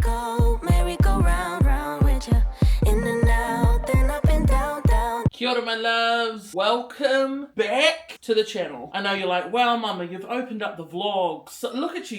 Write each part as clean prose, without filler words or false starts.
go, merry-go-round, round with ya. In and out, then up and down, down. Kia ora, my loves. Welcome back to the channel. I know you're like, wow, mama, you've opened up the vlog. So, look at you.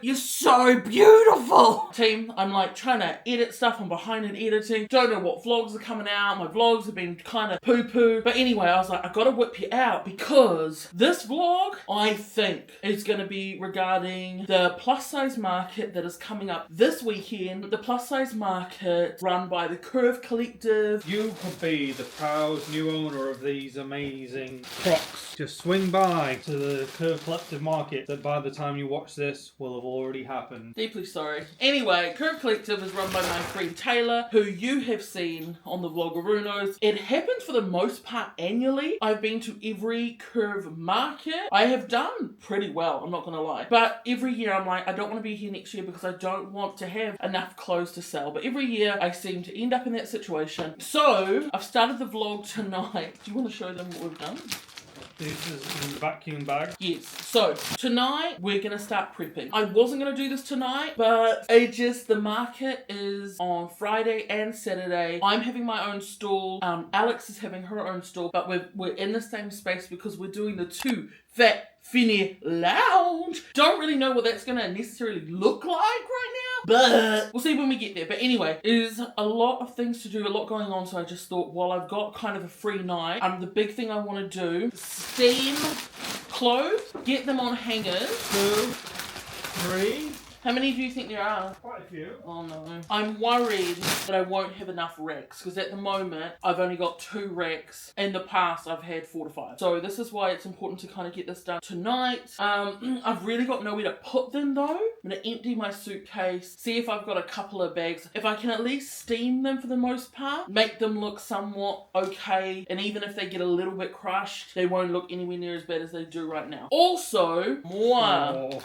You're so beautiful. Team, I'm like trying to edit stuff. I'm behind in editing. Don't know what vlogs are coming out. My vlogs have been kind of poo-poo. But anyway, I was like, I gotta whip you out because this vlog, I think, is going to be regarding the plus size market that is coming up this weekend. The plus size market run by the Curve Collective. You could be the proud new owner of these amazing Crocs. Just swing by to the Curve Collective market that by the time you watch this will have already happened. Deeply sorry. Anyway, Curve Collective is run by my friend Taylor, who you have seen on the Vlogarunos. It happens for the most part annually. I've been to every Curve market. I have done pretty well, I'm not gonna lie. But every year I'm like, I don't want to be here next year because I don't want to have enough clothes to sell. But every year I seem to end up in that situation. So I've started the vlog tonight. Do you want to show them what we've done? This is in the vacuum bag. Yes. So tonight we're gonna start prepping. I wasn't gonna do this tonight, but the market is on Friday and Saturday. I'm having my own stall. Alex is having her own stall, but we're in the same space because we're doing the Two Fat Finny Lounge. Don't really know what that's gonna necessarily look like right now, but we'll see when we get there. But anyway, there's a lot of things to do, a lot going on, so I just thought, while I've got kind of a free night, the big thing I want to do, steam clothes, get them on hangers. 2, 3. How many do you think there are? Quite a few. Oh no. I'm worried that I won't have enough racks because at the moment I've only got 2 racks. In the past I've had 4 to 5. So this is why it's important to kind of get this done tonight. I've really got nowhere to put them though. I'm going to empty my suitcase, see if I've got a couple of bags. If I can at least steam them for the most part, make them look somewhat okay. And even if they get a little bit crushed, they won't look anywhere near as bad as they do right now. Also, more.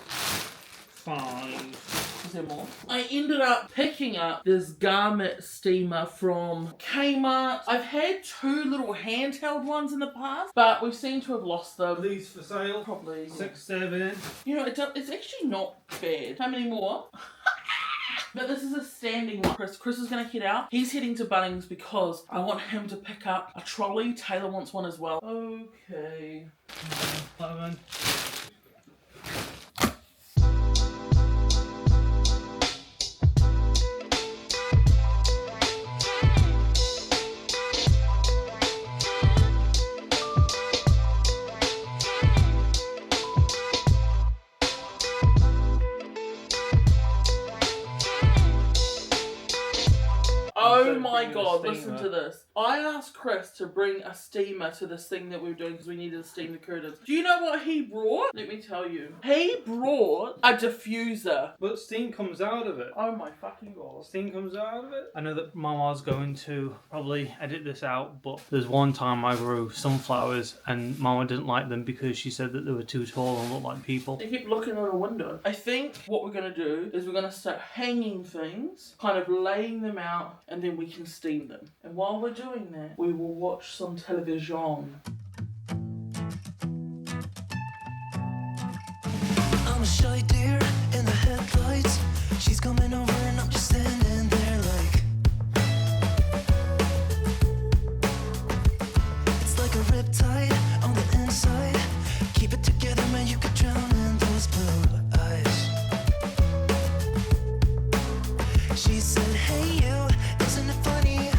5. Is there more? I ended up picking up this garment steamer from Kmart. I've had 2 little handheld ones in the past, but we seem to have lost them. Are these for sale? Probably. 6, 7. You know, it's actually not bad. How many more? But this is a standing one. Chris is going to head out. He's heading to Bunnings because I want him to pick up a trolley. Taylor wants one as well. Okay. 11. Oh my god, listen to this. I asked Chris to bring a steamer to this thing that we were doing because we needed to steam the curtains. Do you know what he brought? Let me tell you. He brought a diffuser. But steam comes out of it. Oh my fucking god. Steam comes out of it. I know that Mama's going to probably edit this out, but there's one time I grew sunflowers and Mama didn't like them because she said that they were too tall and looked like people. They keep looking out a window. I think what we're going to do is we're going to start hanging things, kind of laying them out, and then we can steam them. And while we're doing that, we will watch some television. I'm a shy deer in the headlights. She's coming over and I'm just standing there like it's like a riptide on the inside. Keep it together, man, you could drown in those blue eyes. She said, hey you, isn't it funny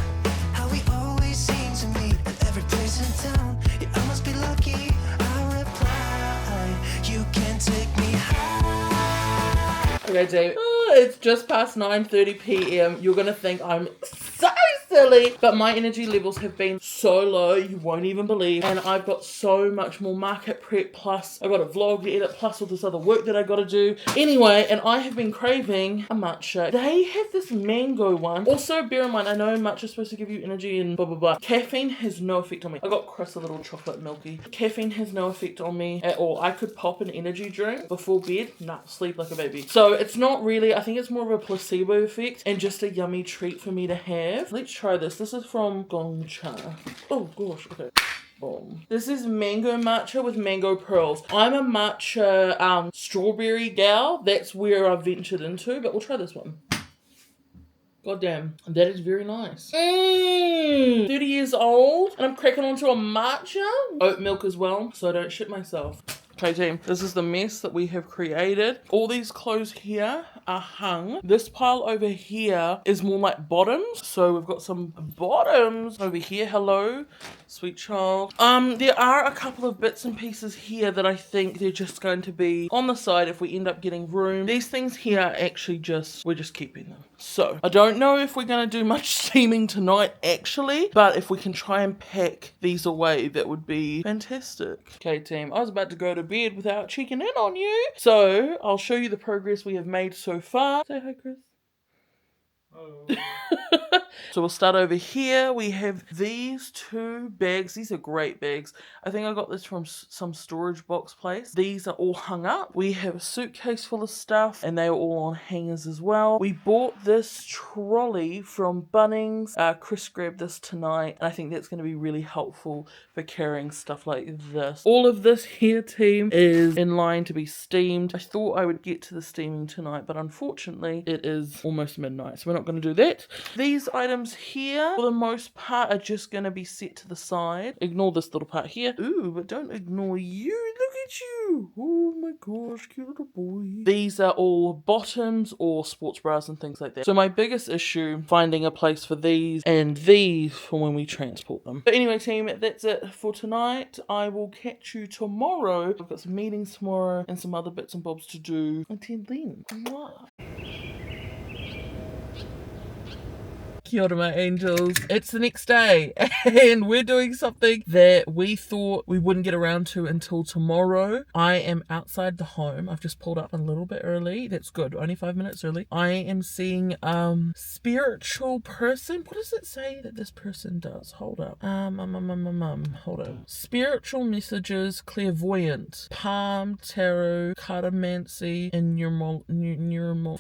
how we always seem to meet at every place in town? Yeah, I must be lucky. I reply, you can take me high. Okay, Dave. It's just past 9:30 p.m. You're gonna think I'm so silly, but my energy levels have been so low you won't even believe, and I've got so much more market prep, plus I've got a vlog to edit, plus all this other work that I gotta do anyway. And I have been craving a matcha. They have this mango one. Also, bear in mind, I know matcha is supposed to give you energy and blah blah blah. Caffeine has no effect on me. I got Chris a little chocolate milky. Caffeine has no effect on me at all. I could pop an energy drink before bed, sleep like a baby. So it's not really, I think it's more of a placebo effect and just a yummy treat for me to have. Let's try this. This is from Gongcha. Oh gosh, okay. Boom. This is mango matcha with mango pearls. I'm a matcha strawberry gal. That's where I've ventured into, but we'll try this one. God damn, that is very nice. 30 years old, and I'm cracking onto a matcha. Oat milk as well, so I don't shit myself. Okay team, this is the mess that we have created. All these clothes here are hung. This pile over here is more like bottoms. So we've got some bottoms over here. Hello, sweet child. There are a couple of bits and pieces here that I think they're just going to be on the side if we end up getting room. These things here are actually we're just keeping them. So I don't know if we're going to do much steaming tonight actually, but if we can try and pack these away, that would be fantastic. Okay team, I was about to go to bed without checking in on you. So I'll show you the progress we have made so far. Say hi, Chris. Oh. So we'll start over here. We have these 2 bags. These are great bags. I think I got this from some storage box place. These are all hung up. We have a suitcase full of stuff and they are all on hangers as well. We bought this trolley from Bunnings. Chris grabbed this tonight and I think that's going to be really helpful for carrying stuff like this. All of this here team is in line to be steamed. I thought I would get to the steaming tonight, but unfortunately it is almost midnight, so we're not going to do that. These items here for the most part are just going to be set to the side. Ignore this little part here. Ooh, but don't ignore you. Look at you. Oh my gosh, cute little boy. These are all bottoms or sports bras and things like that. So my biggest issue, finding a place for these and these for when we transport them. But anyway team, that's it for tonight. I will catch you tomorrow. I've got some meetings tomorrow and some other bits and bobs to do until then. Mwah. Kia ora, my angels. It's the next day and we're doing something that we thought we wouldn't get around to until tomorrow. I am outside the home. I've just pulled up a little bit early. That's good. Only 5 minutes early. I am seeing spiritual person. What does it say that this person does? Hold up. Hold up. Spiritual messages, clairvoyant, palm, tarot, cartomancy, and neural.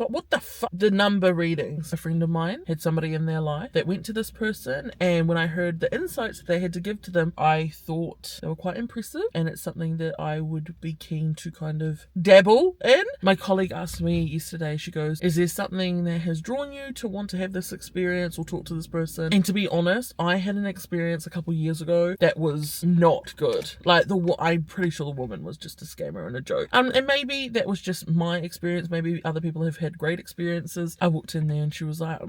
What the fuck? The number readings. A friend of mine had somebody in their life that went to this person, and when I heard the insights that they had to give to them, I thought they were quite impressive, and it's something that I would be keen to kind of dabble in. My colleague asked me yesterday, she goes, is there something that has drawn you to want to have this experience or talk to this person? And to be honest, I had an experience a couple years ago that was not good. Like, I'm pretty sure the woman was just a scammer and a joke. And maybe that was just my experience. Maybe other people have had great experiences. I walked in there and she was like,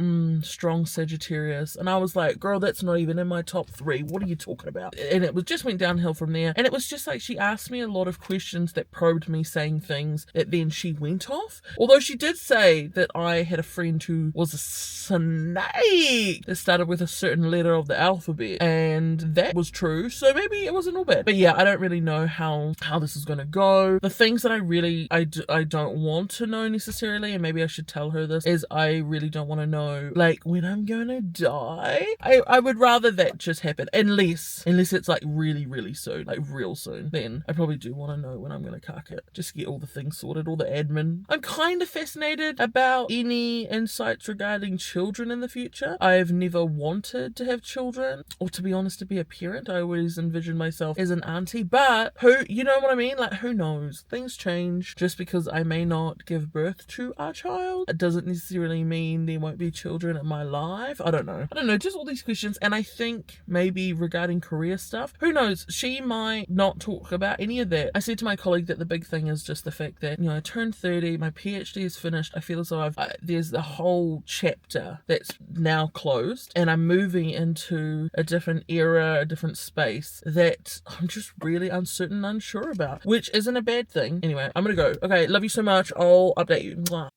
strong Sagittarius, and I was like, girl, that's not even in my top 3. What are you talking about? And it just went downhill from there. And it was just like, she asked me a lot of questions that probed me, saying things that then she went off. Although she did say that I had a friend who was a snake that started with a certain letter of the alphabet, and that was true, so maybe it wasn't all bad. But yeah, I don't really know how this is gonna go. The things that I don't want to know necessarily, and maybe I should tell her this, is I really don't want to know like when I'm gonna die. I would rather that just happen, unless it's like really soon, like real soon. Then I probably do want to know when I'm gonna cuck it, just get all the things sorted, all the admin. I'm kind of fascinated about any insights regarding children in the future. I've never wanted to have children, or to be honest, to be a parent. I always envisioned myself as an auntie, but you know what I mean? Like, who knows? Things change. Just because I may not give birth to a child, it doesn't necessarily mean there won't be children in my life. I don't know, just all these questions. And I think maybe regarding career stuff, who knows, she might not talk about any of that. I said to my colleague that the big thing is just the fact that, I turned 30, my PhD is finished. I feel as though there's a whole chapter that's now closed, and I'm moving into a different era, a different space that I'm just really uncertain and unsure about, which isn't a bad thing. Anyway, I'm gonna go. Okay, love you so much. I'll update you. Mwah.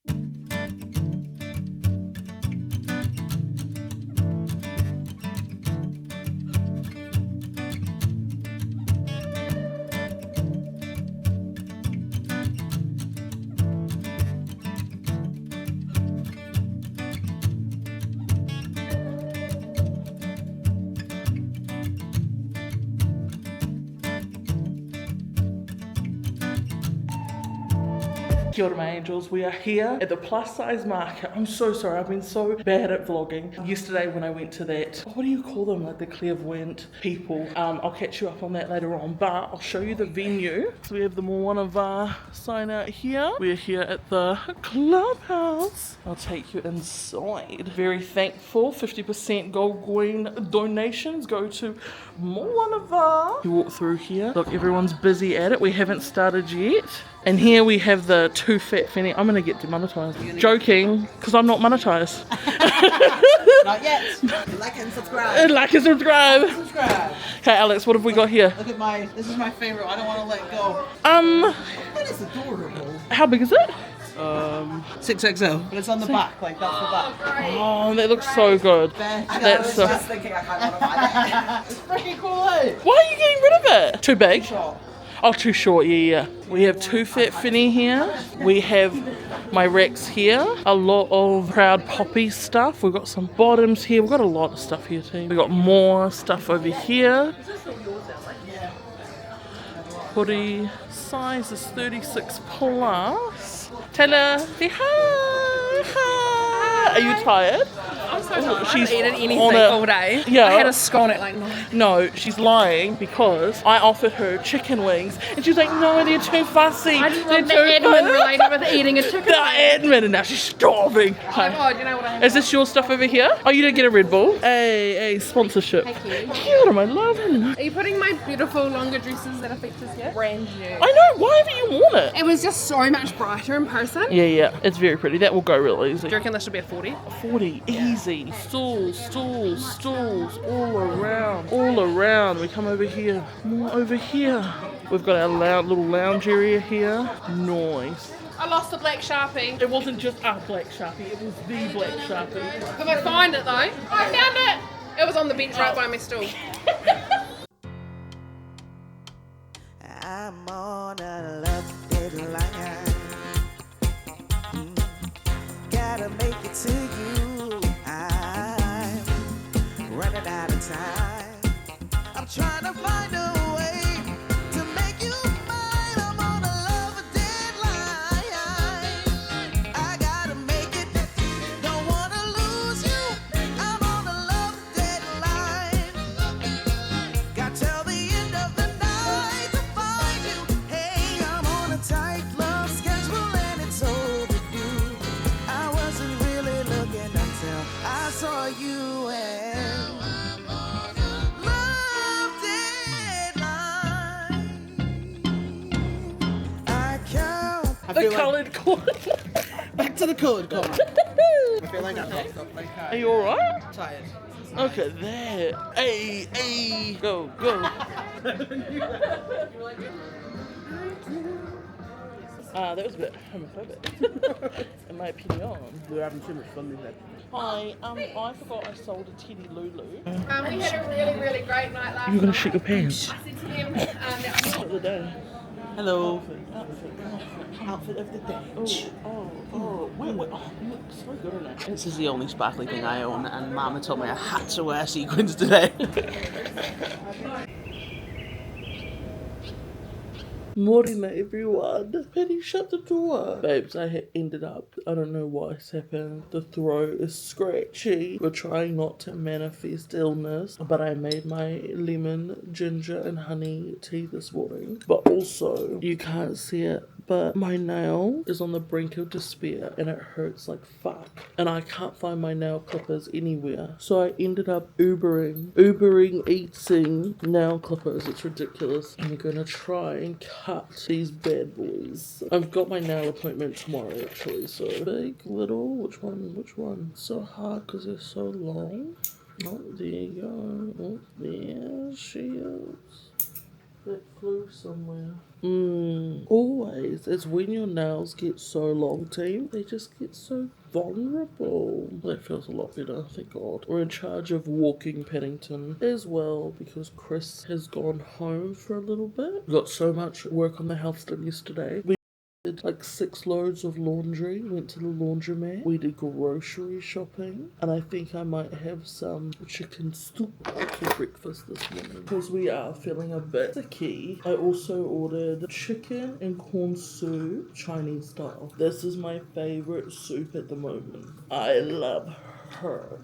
Kia ora, my angels. We are here at the plus size market. I'm so sorry, I've been so bad at vlogging. Yesterday when I went to that, what do you call them, like the clairvoyant people? I'll catch you up on that later on, but I'll show you the venue. So we have the Moana sign out here. We're here at the clubhouse. I'll take you inside. Very thankful. 50% gold coin donations go to Moana. You walk through here. Look, everyone's busy at it. We haven't started yet. And here we have the too fat Fanny. I'm gonna get demonetized. Joking, because I'm not monetized. Not yet. Like and subscribe. Like and subscribe. Subscribe. Okay, Alex, what have we got here? Look at this is my favorite. I don't want to let go. That is adorable. How big is it? 6XL. But it's on the back, like that's the back. Oh, that looks so good. That's so... thinking I can't want to buy that. It's freaking cool, eh? Why are you getting rid of it? Too big? Short. Oh, too short, yeah. We have too fat Finny here. We have my Rex here. A lot of Proud Poppy stuff. We've got some bottoms here. We've got a lot of stuff here too. We've got more stuff over here. Hoodie size is 36 plus. Taylor, say hi. Hi. Are you tired? I'm so tired. She's I haven't eaten anything on all day. Yeah. I had a scone at like 9. No, she's lying because I offered her chicken wings and she's like, no, they're too fussy. I just They're want the too admin related with eating a chicken. The admin, and now she's starving. Oh my god, you know what I have? Is this your stuff over here? Oh, you didn't get a Red Bull? Hey, sponsorship. Thank you. Kia ora, my love. Are you putting my beautiful longer dresses that are features here? Brand new. I know, why haven't you worn it? It was just so much brighter in person. Yeah, it's very pretty. That will go real easy. Do you reckon this should be a 40? 40, easy. Stools, all around. We come over here, more over here. We've got our little lounge area here. Nice. I lost the black Sharpie. It wasn't just a black Sharpie, it was the black Sharpie. If I find it though, I found it! It was on the bench right by my stool. I'm on a love deadline. Gotta make it to you. I'm running out of time. I'm trying to find a way to make you mine. I'm on a love deadline. I gotta make it. Don't wanna lose you. I'm on a love deadline. Got till the end of the night to find you. Hey, I'm on a tight love schedule and it's overdue. I wasn't really looking until I saw you and love deadline. I count. I The feel coloured corner. back to the coloured corner. I feel like I've got stuff like that. Are you alright? Tired. Look at that. Hey, go. That was a bit homophobic, in my opinion. We're having too much fun with that. Hi, I forgot I sold a Teddy Lulu. We had a really, really great night last You're gonna night. shit your pants. I said to them, that Of the day. Hello. Outfit. Outfit of the day. Wait, you look so good in it. This is the only sparkly thing I own, and Mama told me I had to wear sequins today. Morena, everyone. Penny, shut the door. Babes, I ended up, I don't know what's happened. The throat is scratchy. We're trying not to manifest illness, but I made my lemon, ginger, and honey tea this morning. But also, you can't see it, but my nail is on the brink of despair and it hurts like fuck. And I can't find my nail clippers anywhere. So I ended up Ubering eating nail clippers. It's ridiculous. I'm gonna try and cut these bad boys. I've got my nail appointment tomorrow actually. So big, little, which one? It's so hard because they're so long. Oh, there you go. Oh, there she is. That flew somewhere. Always. It's when your nails get so long, team. They just get so vulnerable. That feels a lot better, thank God. We're in charge of walking Paddington as well because Chris has gone home for a little bit. We got so much work on the house done yesterday. Did like 6 loads of laundry, went to the laundromat, we did grocery shopping, and I think I might have some chicken soup for breakfast this morning because we are feeling a bit sicky. I also ordered chicken and corn soup, Chinese style. This is my favorite soup at the moment. I love her.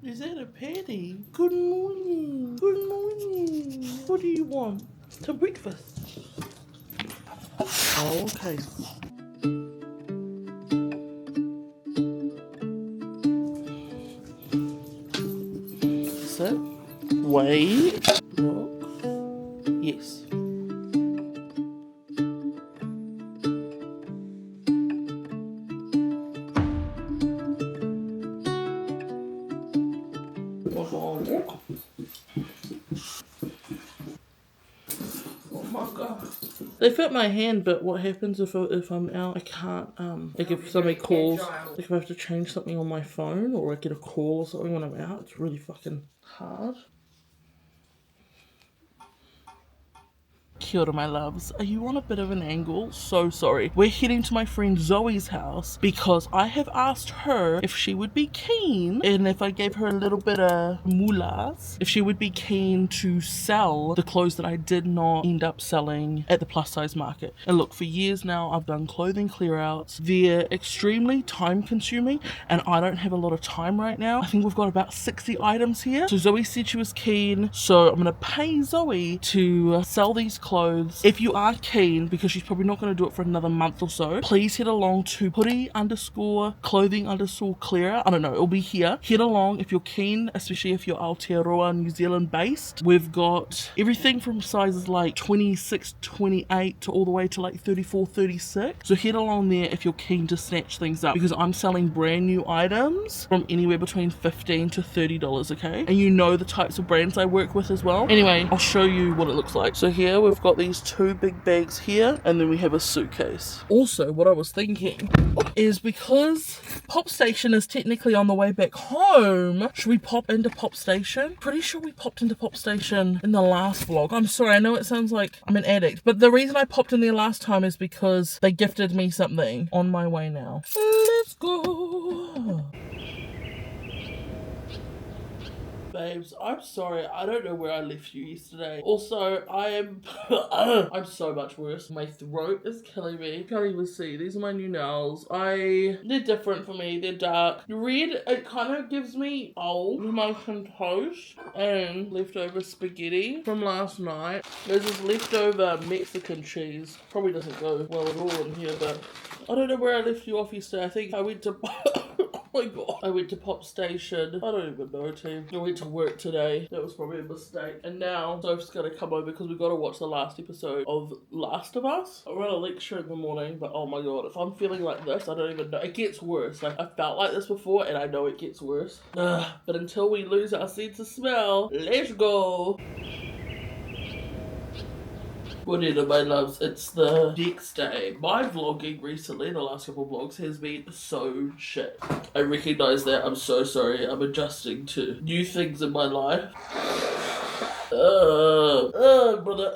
Is that a patty? Good morning. Good morning. What do you want? To breakfast. Oh, okay. Sit. Wait. Look. Yes. Oh my god. They fit my hand, but what happens if I'm out? I can't, like if somebody calls, like if I have to change something on my phone or I get a call or something when I'm out, it's really fucking hard. Kia ora, my loves. Are you on a bit of an angle? So sorry. We're heading to my friend Zoe's house because I have asked her if she would be keen, and if I gave her a little bit of moolahs, if she would be keen to sell the clothes that I did not end up selling at the plus size market. And look, for years now I've done clothing clear outs. They're extremely time consuming and I don't have a lot of time right now. I think we've got about 60 items here. So Zoe said she was keen, so I'm gonna pay Zoe to sell these clothes. If you are keen, because she's probably not going to do it for another month or so, please head along to hoodie_clothing_clear. I don't know, it'll be here. Head along if you're keen, especially if you're Aotearoa New Zealand based. We've got everything from sizes like 26, 28 to all the way to like 34, 36. So head along there if you're keen to snatch things up, because I'm selling brand new items from anywhere between $15 to $30, okay? And you know the types of brands I work with as well. Anyway, I'll show you what it looks like. So here we've got these 2 big bags here, and then we have a suitcase. Also, what I was thinking is, because Pop Station is technically on the way back home, should we pop into Pop Station? Pretty sure we popped into Pop Station in the last vlog. I'm sorry, I know it sounds like I'm an addict, but the reason I popped in there last time is because they gifted me something. On my way now. Let's go. Babes, I'm sorry, I don't know where I left you yesterday. Also, I'm so much worse. My throat is killing me. Can't even see. These are my new nails. They're different for me. They're dark. Red, it kind of gives me old Jamaican toast and leftover spaghetti from last night. There's this leftover Mexican cheese. Probably doesn't go well at all in here, but I don't know where I left you off yesterday. I think I went to... Oh my god. I went to Pop Station. I don't even know, team. I went to work today. That was probably a mistake. And now Soph's gonna come over because we've got to watch the last episode of Last of Us. I ran a lecture in the morning, but oh my god, if I'm feeling like this, I don't even know. It gets worse. Like, I felt like this before and I know it gets worse. But until we lose our sense of smell, let's go. Whatever, my loves, it's the next day. My vlogging recently, the last couple of vlogs, has been so shit. I recognise that. I'm so sorry. I'm adjusting to new things in my life. Brother,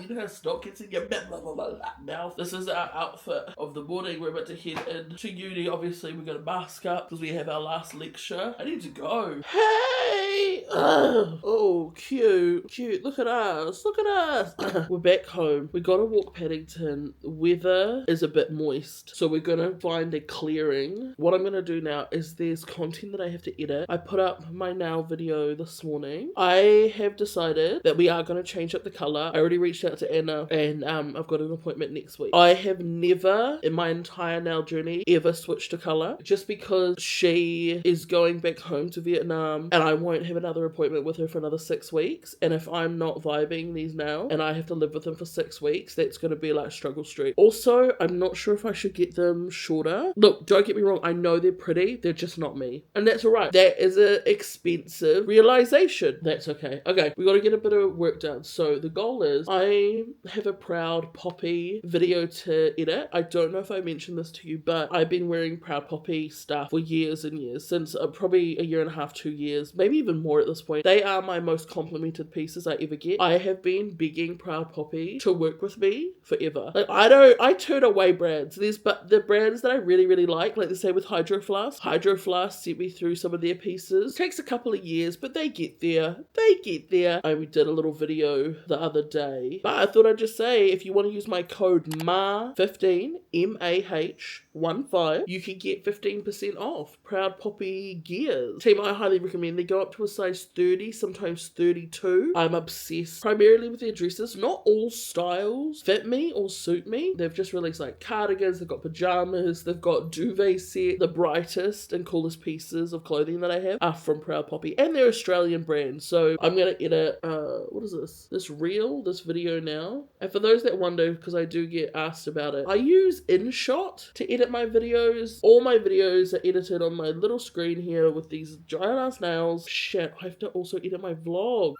you know how snot gets in your mouth. This is our outfit of the morning. We're about to head into uni. Obviously, we're going to mask up because we have our last lecture. I need to go. Hey! Oh, cute. Cute. Look at us. Look at us. We're back home. We got to walk Paddington. The weather is a bit moist, so we're going to find a clearing. What I'm going to do now is there's content that I have to edit. I put up my nail video this morning. I have decided that we are going to change up the colour. I already reached out to Anna and I've got an appointment next week. I have never in my entire nail journey ever switched a colour, just because she is going back home to Vietnam and I won't have another appointment with her for another 6 weeks. And if I'm not vibing these nails and I have to live with them for 6 weeks, that's going to be like struggle street. Also, I'm not sure if I should get them shorter. Look, don't get me wrong, I know they're pretty, they're just not me. And that's alright. That is an expensive realisation. That's okay. Okay, we gotta get a bit of work done. So the goal is I have a Proud Poppy video to edit. I don't know if I mentioned this to you, but I've been wearing Proud Poppy stuff for years and years, since probably a year and a half, 2 years, maybe even more at this point. They are my most complimented pieces I ever get. I have been begging Proud Poppy to work with me forever. Like, I turn away brands. But the brands that I really, really like the same with Hydro Flask. Hydro Flask sent me through some of their pieces. Takes a couple of years, but they get there. I did a little video the other day, but I thought I'd just say, if you want to use my code MAH15, MAH15, you can get 15% off Proud Poppy gears. Team, I highly recommend. They go up to a size 30, sometimes 32. I'm obsessed primarily with their dresses. Not all styles fit me or suit me. They've just released like cardigans, they've got pajamas, they've got duvet set. The brightest and coolest pieces of clothing that I have are from Proud Poppy, and they're Australian brands. So I'm gonna edit what is this video now. And for those that wonder, because I do get asked about it, I use InShot to edit my videos. All my videos are edited on my little screen here with these giant ass nails. Shit, I have to also edit my vlog.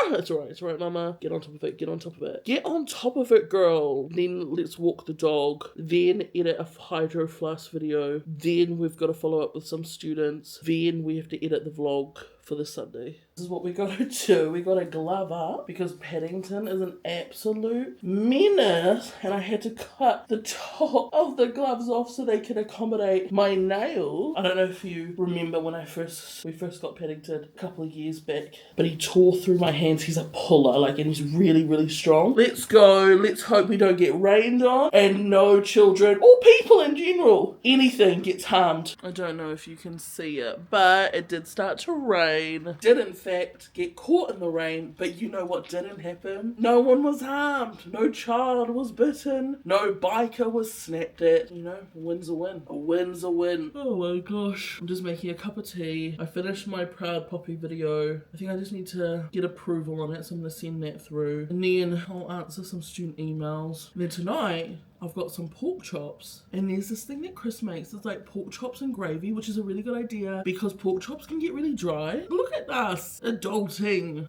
It's alright, mama. Get on top of it. Get on top of it, girl. Then let's walk the dog. Then edit a Hydro Flask video. Then we've got to follow up with some students. Then we have to edit the vlog for this Sunday. This is what we gotta do. We gotta glove up because Paddington is an absolute menace, and I had to cut the top of the gloves off so they can accommodate my nails. I don't know if you remember when we first got Paddington a couple of years back, but he tore through my hands. He's a puller, and he's really, really strong. Let's go. Let's hope we don't get rained on and no children or people in general, anything gets harmed. I don't know if you can see it, but it did start to rain. Did in fact get caught in the rain, but you know what didn't happen? No one was harmed. No child was bitten. No biker was snapped at. You know, a win's a win. A win's a win. Oh my gosh. I'm just making a cup of tea. I finished my Proud Poppy video. I think I just need to get approval on it, so I'm going to send that through. And then I'll answer some student emails. And then tonight, I've got some pork chops, and there's this thing that Chris makes. It's like pork chops and gravy, which is a really good idea because pork chops can get really dry. Look at us, adulting.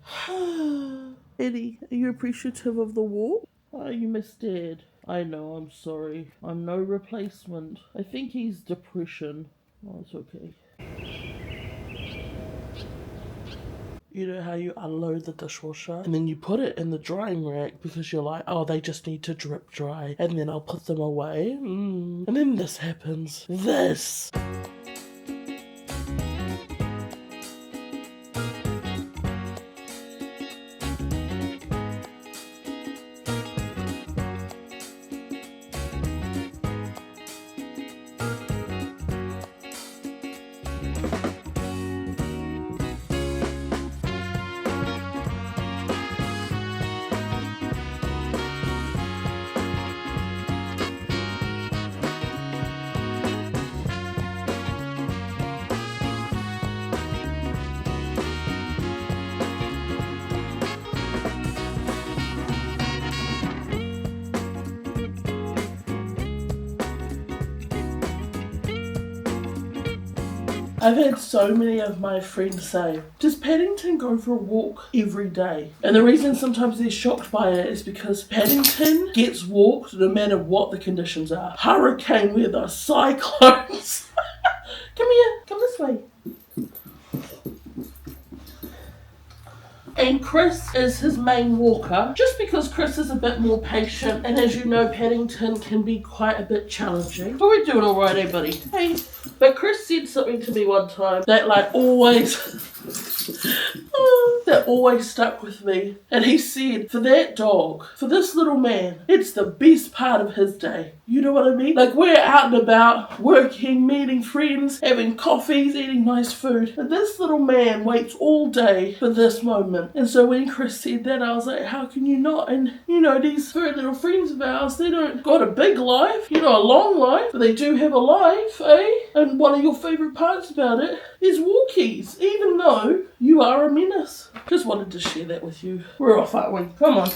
Eddie, are you appreciative of the walk? Oh, you miss Dad. I know, I'm sorry. I'm no replacement. I think he's depression. Oh, it's okay. You know how you unload the dishwasher and then you put it in the drying rack because you're like, oh, they just need to drip dry and then I'll put them away. And then this happens. This. I've had so many of my friends say, does Paddington go for a walk every day? And the reason sometimes they're shocked by it is because Paddington gets walked no matter what the conditions are. Hurricane weather, cyclones. Come here, come this way. And Chris is his main walker, just because Chris is a bit more patient, and as you know, Paddington can be quite a bit challenging. But we're doing alright, eh, buddy? Hey. But Chris said something to me one time that always stuck with me. And he said, for that dog, for this little man, it's the best part of his day. You know what I mean? We're out and about, working, meeting friends, having coffees, eating nice food. And this little man waits all day for this moment. And so when Chris said that, I was like, how can you not? And, these very little friends of ours, they don't got a big life, a long life, but they do have a life, eh? And one of your favourite parts about it is walkies, even though you are a menace. Just wanted to share that with you. We're off, aren't we? Come on.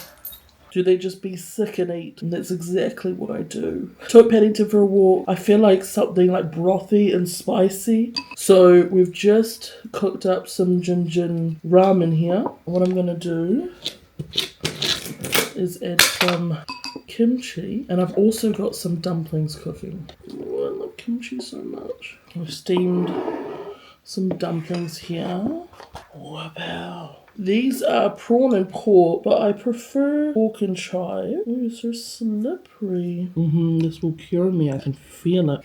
Do they just be sick and eat? And that's exactly what I do. Took Paddington for a walk. I feel like something like brothy and spicy. So we've just cooked up some gin ramen here. What I'm going to do is add some kimchi, and I've also got some dumplings cooking. Oh, I love kimchi so much. I've steamed some dumplings here. Wow. These are prawn and pork, but I prefer pork and chive. Oh, it's so slippery. This will cure me. I can feel it.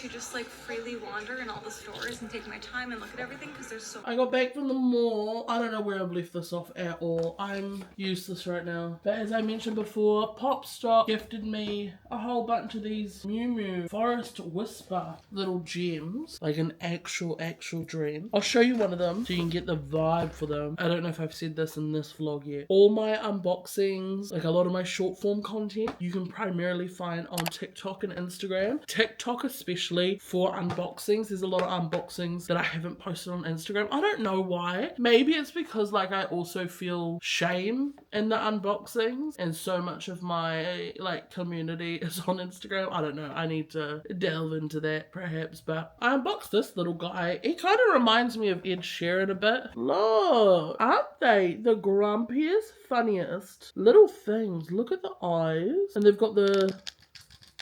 To just like freely wander in all the stores and take my time and look at everything because there's so I got back from the mall. I don't know where I've left this off at all. I'm useless right now. But as I mentioned before, Pop Stock gifted me a whole bunch of these Mew Mew Forest Whisper little gems. Like an actual dream. I'll show you one of them so you can get the vibe for them. I don't know if I've said this in this vlog yet. All my unboxings, like a lot of my short form content, you can primarily find on TikTok and Instagram. TikTok especially for unboxings. There's a lot of unboxings that I haven't posted on Instagram. I don't know why. Maybe it's because like I also feel shame in the unboxings and so much of my like community is on Instagram. I don't know. I need to delve into that perhaps. But I unboxed this little guy. He kind of reminds me of Ed Sheeran a bit. Look, aren't they the grumpiest, funniest little things? Look at the eyes. And they've got the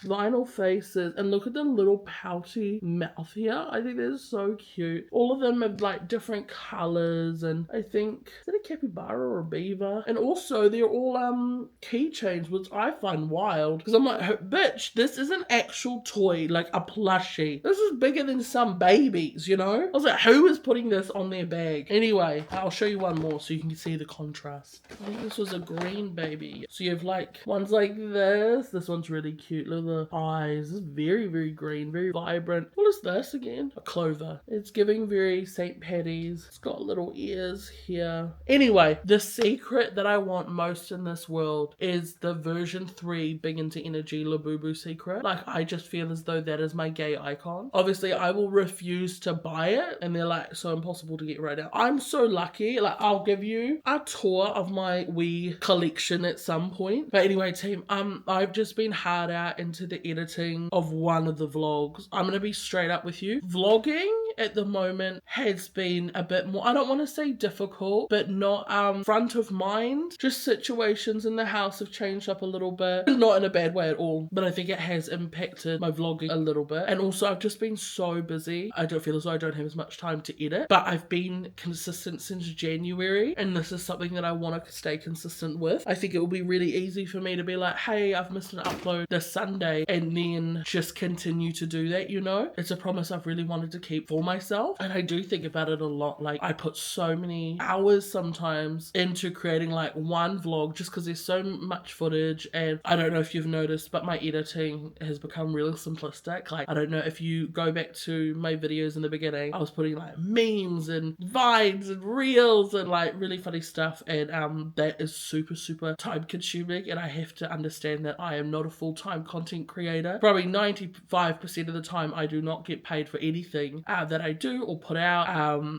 vinyl faces, and look at the little pouty mouth here. I think they're so cute. All of them have like different colors, and I think, is it a capybara or a beaver? And also they're all keychains, which I find wild because I'm like, bitch, this is an actual toy, like a plushie. This is bigger than some babies, you know? I was like, who is putting this on their bag? Anyway, I'll show you one more so you can see the contrast. I think this was a green baby. So you have like ones like this one's really cute. Look at the eyes. It's very green, very vibrant. What is this again? A clover. It's giving very St. Paddy's. It's got little ears here. Anyway, the secret that I want most in this world is the version 3 Big Into Energy Labubu secret. Like, I just feel as though that is my gay icon. Obviously, I will refuse to buy it, and they're like so impossible to get right now. I'm so lucky. Like, I'll give you a tour of my wee collection at some point. But anyway, team, I've just been hard out into the editing of one of the vlogs. I'm gonna be straight up with you. Vlogging at the moment has been a bit more, I don't want to say difficult, but not front of mind. Just situations in the house have changed up a little bit. Not in a bad way at all, but I think it has impacted my vlogging a little bit. And also I've just been so busy. I don't feel as though I don't have as much time to edit, but I've been consistent since January, and this is something that I want to stay consistent with. I think it will be really easy for me to be like, hey, I've missed an upload this Sunday, and then just continue to do that, you know? It's a promise I've really wanted to keep for myself, and I do think about it a lot. Like, I put so many hours sometimes into creating like one vlog just because there's so much footage, and I don't know if you've noticed, but my editing has become really simplistic. Like, I don't know if you go back to my videos in the beginning, I was putting like memes and vines and reels and like really funny stuff, and that is super time consuming, and I have to understand that I am not a full-time content creator. Probably 95% of the time I do not get paid for anything that I do or put out.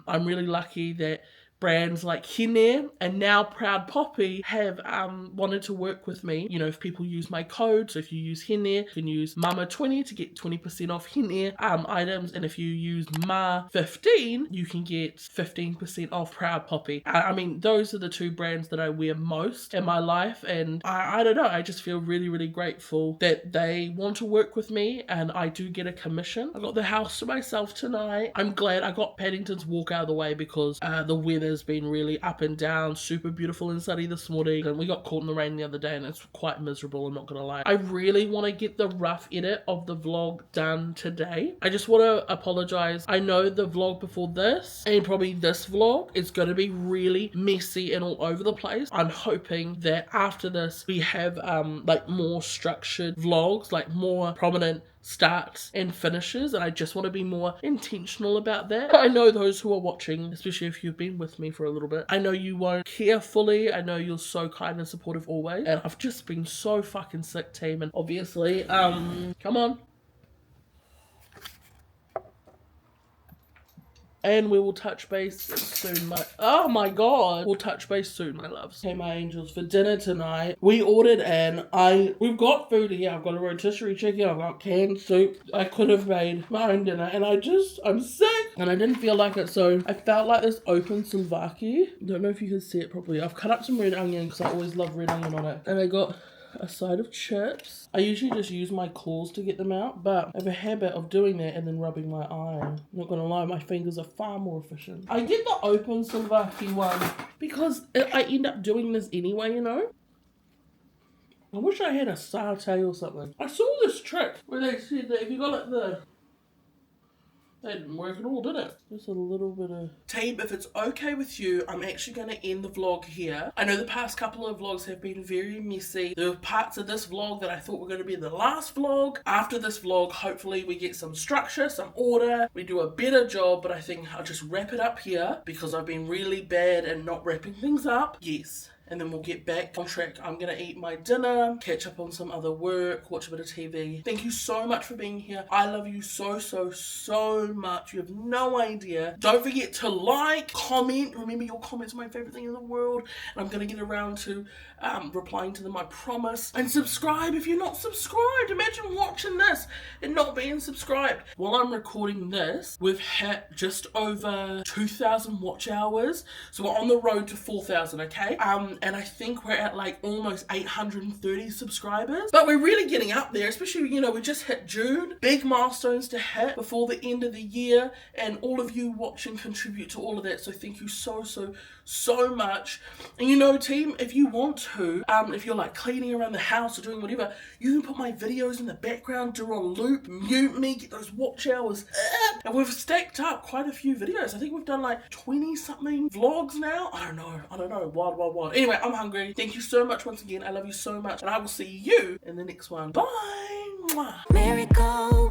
I'm really lucky that brands like Hine and now Proud Poppy have wanted to work with me. You know, if people use my code, so if you use Hine, you can use Mama20 to get 20% off Hine items, and if you use Ma15, you can get 15% off Proud Poppy. I mean, those are the two brands that I wear most in my life, and I don't know, I just feel really grateful that they want to work with me, and I do get a commission. I got the house to myself tonight. I'm glad I got Paddington's walk out of the way because the weather has been really up and down, super beautiful and sunny this morning, and we got caught in the rain the other day and it's quite miserable, I'm not gonna lie. I really want to get the rough edit of the vlog done today. I just want to apologize. I know the vlog before this and probably this vlog is going to be really messy and all over the place. I'm hoping that after this we have like more structured vlogs, like more prominent starts and finishes, and I just want to be more intentional about that. I know those who are watching, especially if you've been with me for a little bit, I know you won't care fully. I know you're so kind and supportive always, and I've just been so fucking sick, team, and obviously come on, And we will touch base soon, oh my god. We'll touch base soon, my loves. Okay, my angels, for dinner tonight, we ordered and we've got food here. I've got a rotisserie chicken, I've got canned soup. I could have made my own dinner and I'm sick and I didn't feel like it, so I felt like this open souvlaki. Don't know if you can see it properly. I've cut up some red onion because I always love red onion on it. And I got a side of chips. I usually just use my claws to get them out, but I have a habit of doing that and then rubbing my eye. Not gonna lie, my fingers are far more efficient. I get the open souvlaki one because I end up doing this anyway, you know? I wish I had a satay or something. I saw this trick where they said that if you got like that didn't work at all, did it? Just a little bit of... Team, if it's okay with you, I'm actually going to end the vlog here. I know the past couple of vlogs have been very messy. There were parts of this vlog that I thought were going to be the last vlog. After this vlog, hopefully we get some structure, some order. We do a better job, but I think I'll just wrap it up here because I've been really bad at not wrapping things up. Yes. And then we'll get back on track. I'm gonna eat my dinner, catch up on some other work, watch a bit of TV. Thank you so much for being here. I love you so, so, so much. You have no idea. Don't forget to like, comment. Remember, your comments are my favorite thing in the world. And I'm gonna get around to replying to them, I promise. And subscribe if you're not subscribed. Imagine watching this and not being subscribed. While I'm recording this, we've hit just over 2,000 watch hours. So we're on the road to 4,000, okay? And I think we're at like almost 830 subscribers. But we're really getting up there, especially, you know, we just hit June. Big milestones to hit before the end of the year. And all of you watching contribute to all of that. So thank you so, so, so much. And you know, team, if you want to, if you're like cleaning around the house or doing whatever, you can put my videos in the background, do on loop, mute me, get those watch hours. And we've stacked up quite a few videos. I think we've done like 20 something vlogs now. I don't know. Wild, wild, wild. Anyway, I'm hungry. Thank you so much once again. I love you so much. And I will see you in the next one. Bye. Mwah. Miracle.